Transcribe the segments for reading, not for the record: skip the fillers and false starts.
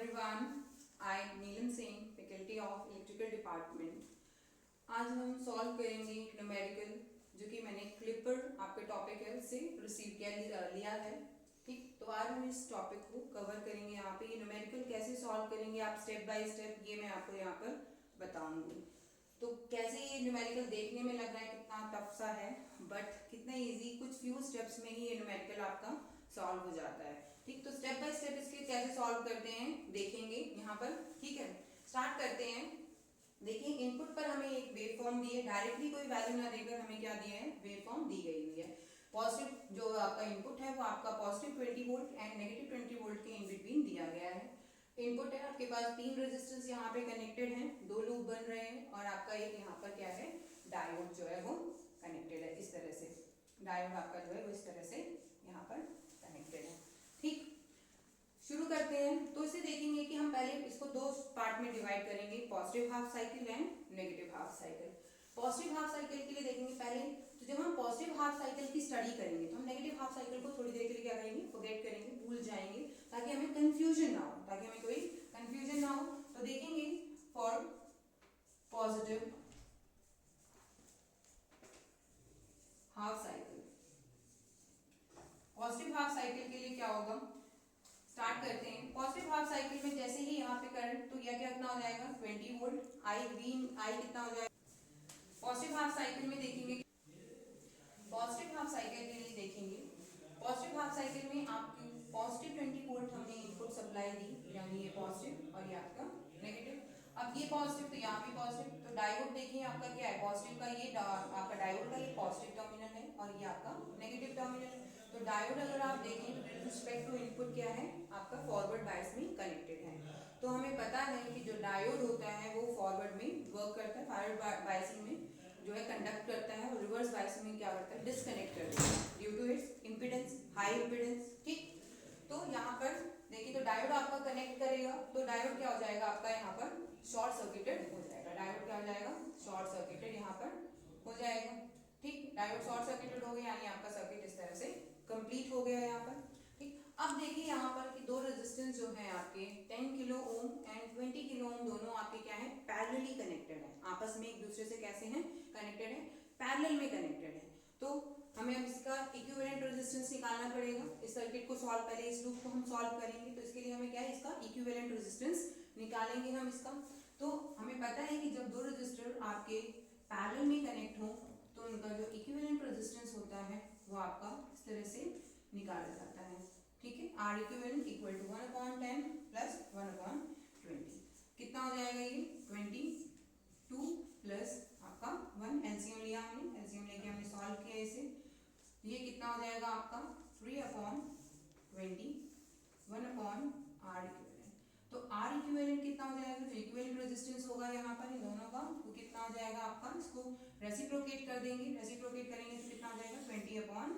everyone, I Neelam Singh, faculty of electrical department. आज हम solve करेंगे न्यूमेरिकल जो कि मैंने क्लिपर आपके टॉपिक है उससे रिसीव लिया है। ठीक, तो आज हम इस टॉपिक को कवर करेंगे। यहाँ पे ये न्यूमेरिकल कैसे सॉल्व करेंगे आप स्टेप बाय स्टेप, ये मैं आपको यहाँ पर बताऊंगी। तो कैसे ये न्यूमेरिकल देखने में लग रहा है कितना टफ सा है, बट कितना इजी, कुछ फ्यू स्टेप्स में ही ये न्यूमेरिकल आपका सॉल्व हो जाता है। ठीक, तो स्टेप बाय स्टेप इसके कैसे सॉल्व करते हैं देखेंगे यहाँ पर। ठीक है, स्टार्ट करते हैं। देखिए, इनपुट पर हमें एक वेव फॉर्म दी है, डायरेक्टली कोई वैल्यू ना देकर हमें क्या दिया है, वेव फॉर्म दी गई हुई है। पॉजिटिव जो आपका इनपुट है वो आपका positive 20 volt and negative 20 volt के इन बिटवीन दिया गया है। इनपुट है आपके पास, 3 रेजिस्टेंस यहाँ पे कनेक्टेड हैं, 2 लूप बन रहे हैं और आपका एक यहाँ पर क्या है, डायोड जो है वो कनेक्टेड है। इस तरह से डायोड आपका जो है वो इस तरह से यहाँ पर कनेक्टेड है। ठीक, शुरू करते हैं। तो इसे देखेंगे कि हम पहले इसको दो पार्ट में डिवाइड करेंगे, positive half cycle and negative half cycle. Positive half cycle के लिए देखेंगे पहले, तो जब हम पॉजिटिव हाफ साइकिल की स्टडी करेंगे तो हम नेगेटिव हाफ साइकिल को थोड़ी देर के लिए क्या करेंगे, फॉरगेट करेंगे, भूल जाएंगे, ताकि हमें कंफ्यूजन ना हो, ताकि हमें कोई कंफ्यूजन ना हो। तो देखेंगे for positive half cycle, positive half cycle के लिए क्या होगा, स्टार्ट करते हैं। पॉजिटिव हाफ साइकिल में जैसे ही यहाँ पे करंट, तो यह कितना हो जाएगा, 20 वोल्ट। आई कितना हो जाएगा पॉजिटिव हाफ साइकिल में देखेंगे। पॉजिटिव हाफ साइकिल के लिए देखेंगे, पॉजिटिव हाफ साइकिल में आपकी पॉजिटिव 20 वोल्ट हमने इनपुट सप्लाई दी, यानी ये पॉजिटिव और ये आपका नेगेटिव। अब ये पॉजिटिव तो यहाँ भी पॉजिटिव, तो डायोड देखिए आपका क्या है, पॉजिटिव का ये आपका डायोड का ये पॉजिटिव टर्मिनल है और ये आपका नेगेटिव टर्मिनल है। तो डायोड अगर आप देखें तो विद रिस्पेक्ट टू इनपुट क्या है, आपका फॉरवर्ड बायस में कनेक्टेड है। तो हमें पता है कि जो डायोड होता है वो फॉरवर्ड में वर्क करता है, फॉरवर्ड बायसिंग में जो है कंडक्ट करता है, और रिवर्स बायसिंग में क्या करता है, डिस्कनेक्ट कर देता है due to its impedance, high impedance. ठीक, तो यहाँ पर देखिए, तो डायोड आपका कनेक्ट करेगा, तो डायोड क्या हो जाएगा आपका यहाँ पर शॉर्ट सर्किटेड हो जाएगा। डायोड क्या हो जाएगा, शॉर्ट सर्किटेड यहाँ पर हो जाएगा। ठीक, डायोड शॉर्ट सर्किटेड हो गया, यानी आपका सर्किट इस तरह से कंप्लीट हो गया यहाँ पर। ठीक, अब देखिए यहाँ पर कि दो रेजिस्टेंस जो है आपके 10 kilo ohm and 20 kilo ohm, दोनों आपके क्या है, पैरेलली कनेक्टेड है, आपस में एक दूसरे से कैसे हैं, कनेक्टेड है, पैरेलल में कनेक्टेड है। तो हमें अब इसका इक्विवेलेंट रेजिस्टेंस निकालना पड़ेगा। इस सर्किट को सॉल्व, पहले इस लूप को हम सॉल्व करेंगे, तो इसके लिए हमें क्या है, इसका इक्विवेलेंट रेजिस्टेंस निकालेंगे हम इसका। तो हमें पता है कि जब दो रेजिस्टर आपके पैरेलल में कनेक्ट हो तो उनका जो इक्विवेलेंट रेजिस्टेंस होता है वो आपका इस तरह से निकाला जाता है। ठीक है, R equivalent equal to 1/10 plus 1/20। कितना हो जाएगा ये, 22 प्लस आपका 1, एलसीएम लिया हमने, एलसीएम लेके हमने सॉल्व किया इसे। ये कितना हो जाएगा आपका 3/20, 1/R इक्विवेलेंट। तो R इक्विवेलेंट कितना हो जाएगा, जो इक्विवेलेंट रेजिस्टेंस होगा यहाँ पर इन दोनों का, वो कितना हो जाएगा आपका, इसको रेसिप्रोकेट कर देंगे, रेसिप्रोकेट करेंगे तो कितना हो जाएगा 20/3।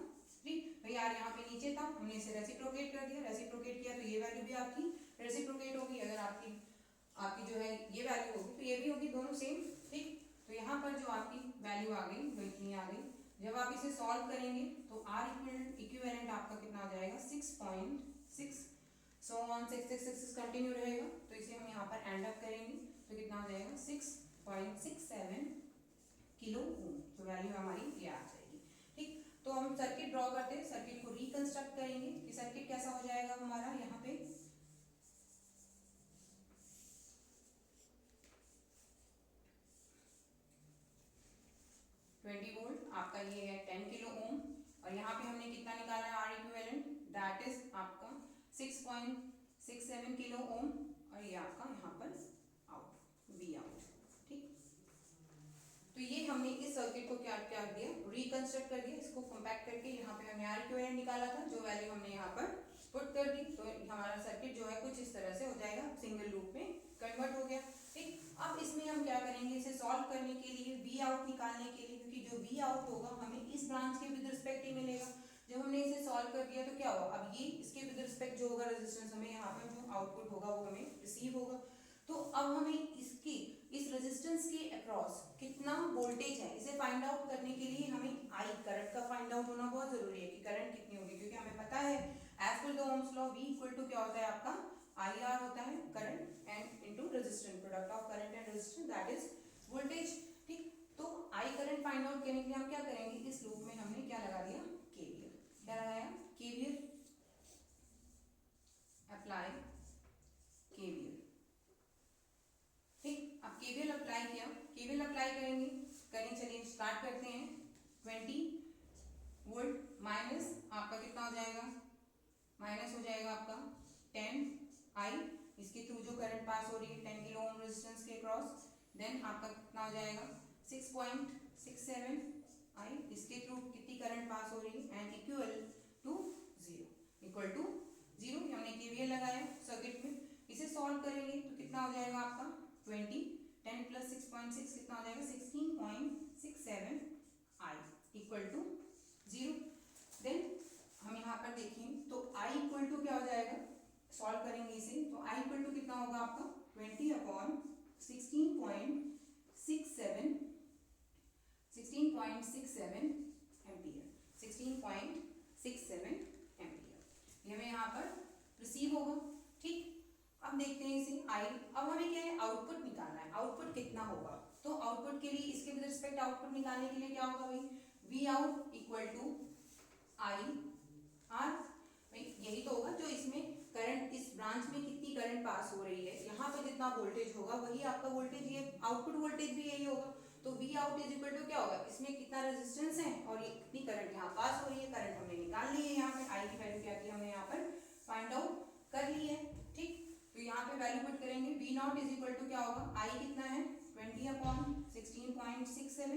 भाई यार यहाँ पे नीचे था, हमने इसे रेसिप्रोकेट कर दिया, रेसिप्रोकेट किया तो ये वैल्यू भी आपकी रेसिप्रोकेट होगी। अगर आपकी जो है ये वैल्यू होगी तो ये भी होगी, दोनों सेम। ठीक, तो यहाँ पर जो आपकी वैल्यू आ गई वो इतनी आ गई। जब आप इसे सॉल्व करेंगे तो R इक्विवेलेंट आपका कितना हो जाएगा, 6.6। सो ऑन 6 कंटिन्यू रहेगा, तो इसे हम यहाँ पर एंड अप करेंगे तो कितना हो जाएगा 6.67 किलो ओम। तो वैल्यू हमारी ये आ जाएगी। ठीक, तो हम सर्किट ड्रॉ करते हैं, सर्किट को रिकंस्ट्रक्ट करेंगे कि सर्किट कैसा हो जाएगा हमारा, यहाँ पे 20 वोल्ट, आपका ये है 10 किलो ओम, और यहाँ पे हमने कितना निकाला है आर इक्विवेलेंट, दैट इज आपका 6.67 किलो ओम, और ये आपका यहाँ पर आउट, वी आउट। ठीक, तो ये हमने इस सर्किट को क्या क्या दिया, रिकंस्ट्रक्ट कर दिया, इसको कंपैक्ट करके यहाँ पे हमने आर इक्विवेलेंट निकाला था, जो वैल्यू हमने यहाँ पर पुट कर दी, तो हमारा सर्किट जो है कुछ इस तरह से हो जाएगा, सिंगल लूप में कन्वर्ट हो गया। ठीक, अब इसमें हम क्या करेंगे, इसे सॉल्व करने के लिए वी आउट निकालने के लिए, क्योंकि जो वी आउट होगा हमें इस ब्रांच के विद रिस्पेक्ट ही मिलेगा। जब हमने इसे सॉल्व कर दिया तो क्या होगा, अब ये इसके विद रिस्पेक्ट जो होगा रेजिस्टेंस, हमें यहाँ पर जो आउटपुट होगा वो हमें रिसीव होगा। तो अब हमें इसकी इस रेजिस्टेंस के अक्रॉस कितना वोल्टेज है, इसे फाइंड आउट करने के लिए हमें आई करंट का फाइंड आउट होना बहुत जरूरी है कि करंट कितनी होगी, क्योंकि हमें पता है as per the Ohm's law V equal to क्या होता है आपका IR होता है, resistance, product of current and resistance that is voltage. ठीक, तो आई करंट फाइंड आउट करने के लिए हम क्या करेंगे, इस लूप में हमने क्या लगा दिया, केवीएल। क्या लगाया, केवीएल, अप्लाई केवीएल। ठीक, अब केवीएल अप्लाई किया, केवीएल अप्लाई करेंगे, चलिए स्टार्ट करते हैं। 20 वोल्ट माइनस आपका कितना हो जाएगा, माइनस हो जाएगा आपका 10 आई, इसके थ्रू जो करंट पास हो रही है 10 किलो ओम रेजिस्टेंस के क्रॉस, देन आपका कितना हो जाएगा 6.67 आई, इसके थ्रू कितनी करंट पास हो रही है, एंड इक्वल टू जीरो, हमने केवीएल लगाया सर्किट में। इसे सॉल्व करेंगे तो कितना हो जाएगा आपका 20, 10 प्लस 6.6 कितना हो जाएगा 16.67 आई इक्वल टू 0। देन हम यहाँ पर देखें तो i इक्वल टू क्या हो जाएगा, सॉल्व करेंगे इसे तो i इक्वल टू कितना होगा आपका 16.67 एम्पियर, 16.67 एम्पियर ये हमें यहाँ पर रिसीव होगा। ठीक, अब देखते हैं इसे i, अब हमें क्या है, आउटपुट निकालना है, आउटपुट कितना होगा, तो आउटपुट के लिए इसके विद रिस्पेक्ट आउटपुट निकालने के लिए क्या होगा भाई, V out equal to I R, यही तो होगा जो इसमें करंट, इस ब्रांच में कितनी करंट पास हो रही है, यहाँ पे जितना वोल्टेज होगा वही आपका वोल्टेज, ये आउटपुट वोल्टेज भी यही होगा। तो V out is equal to क्या होगा, इसमें कितना रेजिस्टेंस है और ये कितनी करंट यहाँ पास हो रही है, करंट हमने निकाल ली है, यहाँ पे आई की वैल्यू क्या की हमने यहाँ पर फाइंड आउट कर ली है। ठीक, तो यहाँ पे वैल्यू पुट करेंगे, V not is equal to क्या होगा, आई कितना है 20/16.67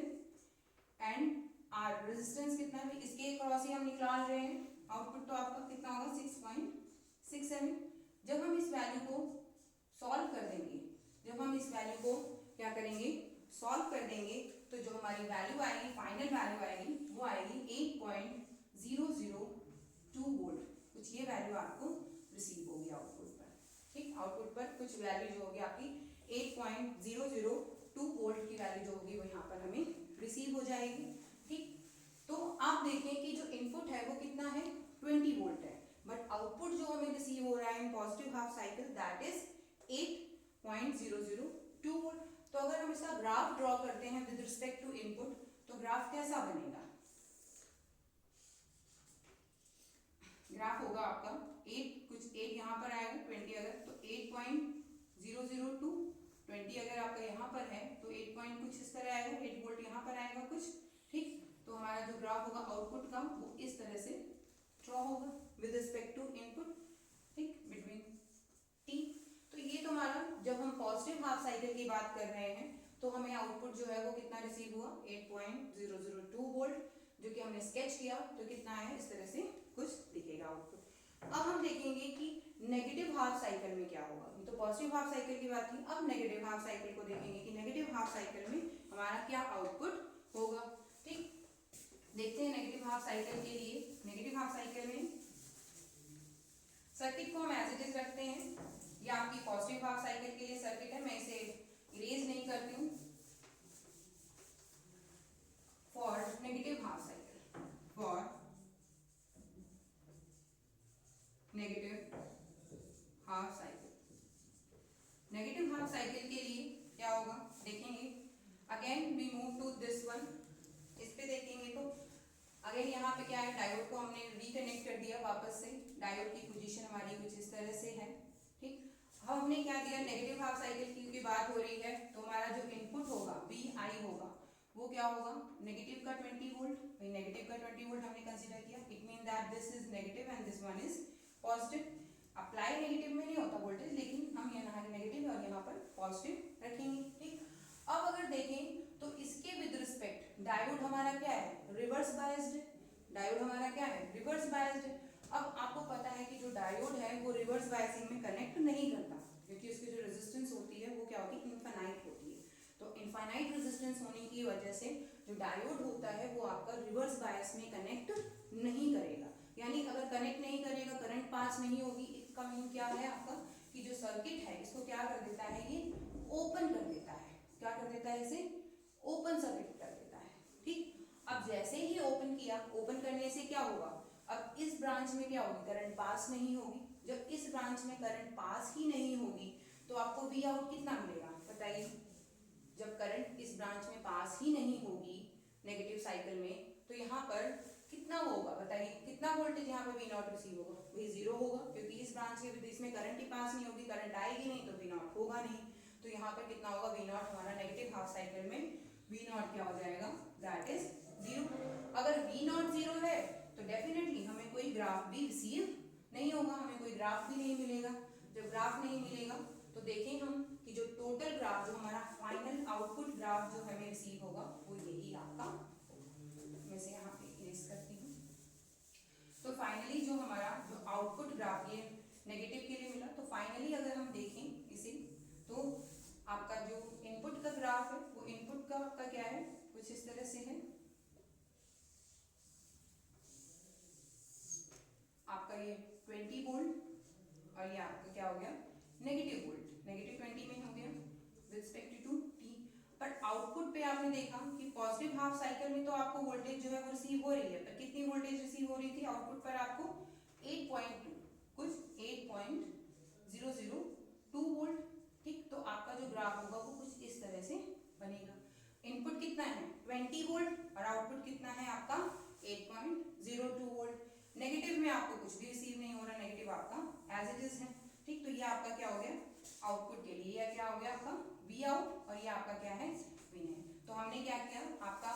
एंड आर रेजिस्टेंस कितना है, इसके क्रॉस ही हम निकाल रहे हैं, आउटपुट तो आपका कितना होगा 6.67। जब हम इस वैल्यू को सॉल्व कर देंगे, जब हम इस वैल्यू को क्या करेंगे, सॉल्व कर देंगे, तो जो हमारी वैल्यू आएगी, फाइनल वैल्यू आएगी, वो आएगी 8.002 वोल्ट, कुछ ये वैल्यू आपको रिसीव होगी आउटपुट पर। ठीक, आउटपुट पर कुछ वैल्यू जो होगी आपकी 8.002 वोल्ट की वैल्यू जो होगी वो यहाँ पर हमें रिसीव हो जाएगी। ठीक, तो आप देखें कि जो इनपुट है वो कितना है 20 वोल्ट है, बट आउटपुट जो हमें रिसीव हो रहा है in positive half cycle that is 8.002 volt. तो अगर हम इसका ग्राफ ड्रॉ करते हैं विद रिस्पेक्ट टू इनपुट, तो ग्राफ कैसा बनेगा, ग्राफ होगा आपका 8 कुछ 8 यहाँ पर आएगा 20 अगर, तो 8.002 20 अगर आपका यहाँ पर है तो 8 पॉइंट कुछ इस तरह आएगा, 8 वोल्ट यहाँ पर आएगा कुछ। ठीक, तो हमारा जो ग्राफ होगा आउटपुट का वो इस तरह से ड्रॉ होगा विद रिस्पेक्ट टू इनपुट। ठीक, बिटवीन टी, तो ये तो हमारा जब हम पॉजिटिव हाफ साइकिल की बात कर रहे हैं तो हमें आउटपुट जो है वो कितना रिसीव हुआ 8.002 वोल्ट, जो कि हमने स्केच किया तो कितना है इस तरह से कुछ दिखेगा आउटपुट। अब हम देखेंगे कि नेगेटिव हाफ साइकिल में क्या होगा, तो पॉजिटिव हाफ साइकिल की बात थी, अब नेगेटिव हाफ साइकिल को देखेंगे कि नेगेटिव हाफ साइकिल में हमारा क्या आउटपुट होगा। ठीक, देखते हैं नेगेटिव हाफ साइकिल के लिए, नेगेटिव हाफ साइकिल में सर्किट को हम एज इट इज रखते हैं, ये आपकी पॉजिटिव हाफ साइकिल के लिए सर्किट है, मैं इसे इरेज नहीं करती हूँ। For negative half cycle, for negative half cycle, negative half cycle के लिए क्या होगा देखेंगे, again we move to this one, इस पे देखेंगे तो अगेन यहाँ पे क्या है, डायोड को हमने रिकनेक्ट कर दिया वापस से, डायोड की पोजीशन हमारी कुछ इस तरह से है। ठीक, अब हमने क्या दिया, नेगेटिव हाफ साइकिल की बात हो रही है तो हमारा जो इनपुट होगा वी आई होगा वो क्या होगा, नेगेटिव का 20 वोल्ट, भाई नेगेटिव का 20 वोल्ट हमने कंसीडर किया, it mean that this is negative and this one is positive. Apply negative में नहीं होता वोल्टेज, लेकिन हम यहाँ नेगेटिव और यहाँ पर पॉजिटिव रखेंगे। ठीक, अब अगर देखें तो इसके विद रिस्पेक्ट डायोड हमारा क्या है, रिवर्स बायस्ड, डायोड हमारा क्या है, रिवर्स बायस्ड। अब आपको पता है कि जो डायोड है वो रिवर्स बायसिंग में कनेक्ट नहीं करता, क्योंकि उसकी जो रेजिस्टेंस होती है वो क्या होती है, इनफाइनाइट होती है। तो इनफाइनाइट रेजिस्टेंस होने की वजह से जो डायोड होता है वो आपका रिवर्स बायस में कनेक्ट नहीं करेगा, यानी अगर कनेक्ट नहीं करेगा, करंट पास नहीं होगी, इसका मीन क्या है आपका कि जो सर्किट है इसको क्या कर देता है, ये ओपन कर देता है, क्या कर देता है, इसे ओपन सर्किट कर देता है। ठीक, अब जैसे ही ओपन किया, ओपन करने से क्या होगा, अब इस ब्रांच में क्या होगी, करंट पास नहीं होगी, जब इस ब्रांच में करंट पास ही नहीं होगी तो आपको आपको वी आउट कितना मिलेगा बताइए। जब करंट इस ब्रांच में पास ही नहीं होगी नेगेटिव साइकिल में, तो यहाँ पर कितना होगा बताइए, कितना वोल्टेज यहाँ पे वी नॉट रिसीव होगा, वही जीरो होगा, क्योंकि इस ब्रांच के इसमें करंट ही पास नहीं होगी, करंट आएगी नहीं तो वी नॉट होगा नहीं। तो यहाँ पर कितना होगा, वी नॉट हमारा नेगेटिव हाफ साइकिल में वी नॉट क्या हो जाएगा, दैट इज जीरो। अगर वी नॉट जीरो है तो डेफिनेटली हमें कोई ग्राफ भी रिसीव नहीं होगा, हमें कोई ग्राफ भी नहीं मिलेगा। जब ग्राफ नहीं मिलेगा तो देखें हम कि जो टोटल ग्राफ, जो हमारा फाइनल आउटपुट ग्राफ जो हमें रिसीव होगा वो यही आपका, मैं से यहाँ पे इरेज करती हूँ। तो फाइनली जो हमारा जो आउटपुट ग्राफ ये नेगेटिव के लिए मिला, तो फाइनली अगर हम देखें इसे तो आपका जो इनपुट का ग्राफ है वो इनपुट का आपका क्या है, कुछ इस तरह से है। आपका ये 20 वोल्ट और ये आपका क्या हो गया, नेगेटिव वोल्ट, नेगेटिव 20 में हो गया विद रिस्पेक्ट टू टी। पर आउटपुट पे आपने देखा कि पॉजिटिव हाफ साइकिल में तो आपको वोल्टेज जो है वो रिसीव हो रही है, पर कितनी वोल्टेज रिसीव हो रही थी आउटपुट पर आपको 8.2, कुछ 8.002 वोल्ट। ठीक, तो आपका जो ग्राफ होगा वो कुछ इस तरह से बनेगा। इनपुट कितना है 20 वोल्ट और आउटपुट कितना है आपका 8.02 वोल्ट। नेगेटिव में आपको कुछ भी रिसीव नहीं हो रहा, नेगेटिव आपका एज इट इज है। ठीक, तो ये आपका क्या हो गया आउटपुट के लिए, यह क्या हो गया आपका वी आउट और ये आपका क्या है वी इन। तो हमने क्या किया, आपका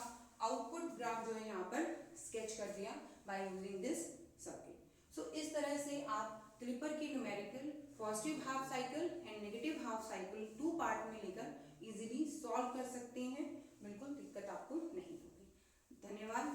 आउटपुट ग्राफ जो है यहाँ पर स्केच कर दिया बाय यूजिंग दिस सर्किट। सो इस तरह से आप क्लिपर की numerical positive half cycle and negative half cycle 2 part में लेकर इजीली सॉल्व कर सकते हैं, बिल्कुल दिक्कत आपको नहीं होगी। धन्यवाद।